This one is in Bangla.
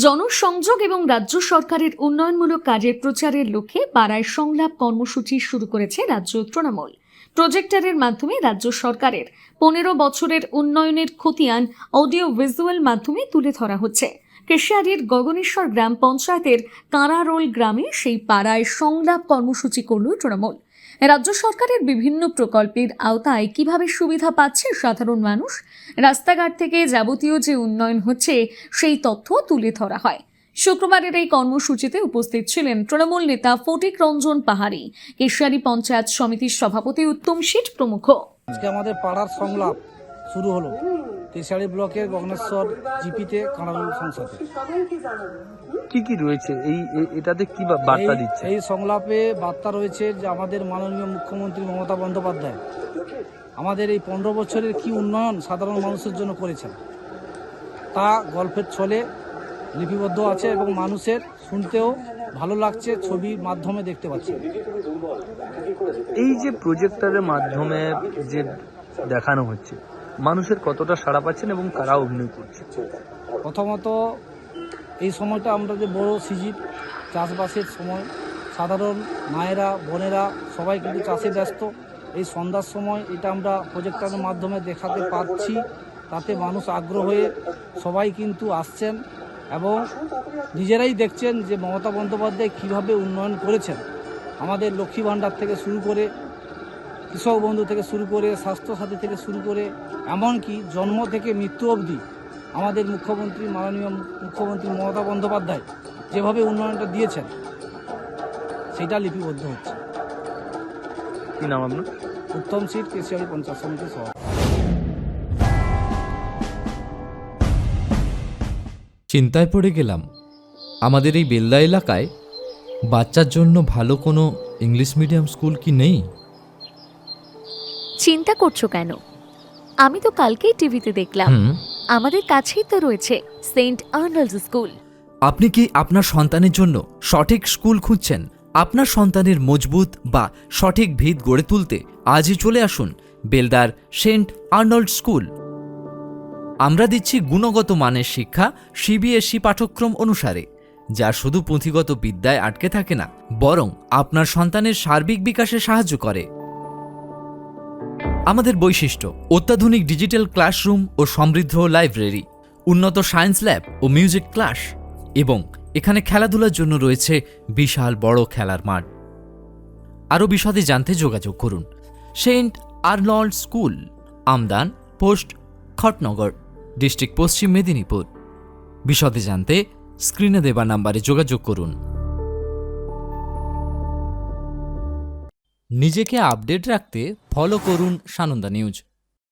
জনসংযোগ এবং রাজ্য সরকারের উন্নয়নমূলক কাজের প্রচারের লক্ষ্যে পাড়ায় সংলাপ কর্মসূচি শুরু করেছে রাজ্য তৃণমূল। প্রজেক্টরের মাধ্যমে রাজ্য সরকারের 15 বছরের উন্নয়নের খতিয়ান অডিও ভিজুয়াল মাধ্যমে তুলে ধরা হচ্ছে। কেশিয়ারির গগনেশ্বর গ্রাম পঞ্চায়েতের কাঁড়ারোল গ্রামে সেই পাড়ায় সংলাপ কর্মসূচি করল তৃণমূল। রাজ্য সরকারের বিভিন্ন প্রকল্পের আওতায় কিভাবে সুবিধা পাচ্ছে সাধারণ মানুষ, রাস্তাঘাট থেকে যাবতীয় যে উন্নয়ন হচ্ছে সেই তথ্য তুলে ধরা হয়। শুক্রবারের এই কর্মসূচিতে উপস্থিত ছিলেন তৃণমূল নেতা ফটিক রঞ্জন পাহাড়ি, কেশিয়ারি পঞ্চায়েত সমিতির সভাপতি উত্তম শীট প্রমুখ। আজকে আমাদের পাড়ার সংলাপ শুরু হলো কেশিয়ারি ব্লকের গগনেশ্বর জিপিতে কাঁড়ারোল সংসদে। কি কি রয়েছে এটাতে কি বার্তা দিচ্ছে? এই সংলাপে বার্তা রয়েছে যে আমাদের মাননীয় মুখ্যমন্ত্রী মমতা বন্দ্যোপাধ্যায় আমাদের এই 15 বছরের কি উন্নয়ন সাধারণ মানুষের জন্য করেছেন তা গল্পের ছলে লিপিবদ্ধ আছে এবং মানুষের শুনতেও ভালো লাগছে, ছবির মাধ্যমে দেখতে পাচ্ছি। এই যে প্রজেক্টরের মাধ্যমে যে দেখানো হচ্ছে, মানুষের কতটা সাড়া পাচ্ছেন এবং কারা অভিনয় করছে? প্রথমত এই সময়টা আমরা যে বড় সিজন চাষবাসের সময়, সাধারণ মায়েরা বোনেরা সবাই কিন্তু চাষে ব্যস্ত। এই সন্ধ্যার সময় এটা আমরা প্রজেক্টরের মাধ্যমে দেখাতে পারছি, তাতে মানুষ আগ্রহ হয়ে সবাই কিন্তু আসছেন এবং নিজেরাই দেখছেন যে মমতা বন্দ্যোপাধ্যায় কীভাবে উন্নয়ন করেছেন। আমাদের লক্ষ্মী ভাণ্ডার থেকে শুরু করে, কৃষক বন্ধু থেকে শুরু করে, স্বাস্থ্যসাথী থেকে শুরু করে, এমনকি জন্ম থেকে মৃত্যু অবধি আমাদের মুখ্যমন্ত্রী মাননীয় মুখ্যমন্ত্রী মমতা বন্দ্যোপাধ্যায় যেভাবে উন্নয়নটা দিয়েছেন সেটা লিপিবদ্ধ হচ্ছে। কি নাম আপনার? উত্তম শীট, কেশিয়ারি পঞ্চায়েত সমিতির সভাপতি। চিন্তায় পড়ে গেলাম, আমাদের এই বেলদা এলাকায় বাচ্চার জন্য ভালো কোনো ইংলিশ মিডিয়াম স্কুল কি নেই? চিন্তা করছো কেন? আমি তো কালকেই টিভিতে দেখলাম, আমাদের কাছেই তো রয়েছে সেন্ট আর্নল্ডস স্কুল। আপনি কি আপনার সন্তানের জন্য সঠিক স্কুল খুঁজছেন? আপনার সন্তানের মজবুত বা সঠিক ভিত গড়ে তুলতে আজই চলে আসুন বেলদার সেন্ট আর্নল্ড স্কুল। আমরা দিচ্ছি গুণগত মানের শিক্ষা সিবিএসই পাঠ্যক্রম অনুসারে, যা শুধু পুঁথিগত বিদ্যায় আটকে থাকে না, বরং আপনার সন্তানের সার্বিক বিকাশে সাহায্য করে। আমাদের বৈশিষ্ট্য: অত্যাধুনিক ডিজিটাল ক্লাসরুম ও সমৃদ্ধ লাইব্রেরি, উন্নত সায়েন্স ল্যাব ও মিউজিক ক্লাস, এবং এখানে খেলাধুলার জন্য রয়েছে বিশাল বড় খেলার মাঠ। আরও বিশদে জানতে যোগাযোগ করুন saint Arnold school, Amdan post, Khatnagar, district Paschim Medinipur. বিশদে জানতে স্ক্রিনে দেওয়া নাম্বারে যোগাযোগ করুন। নিজেকে আপডেট রাখতে ফলো করুন সানন্দা নিউজ।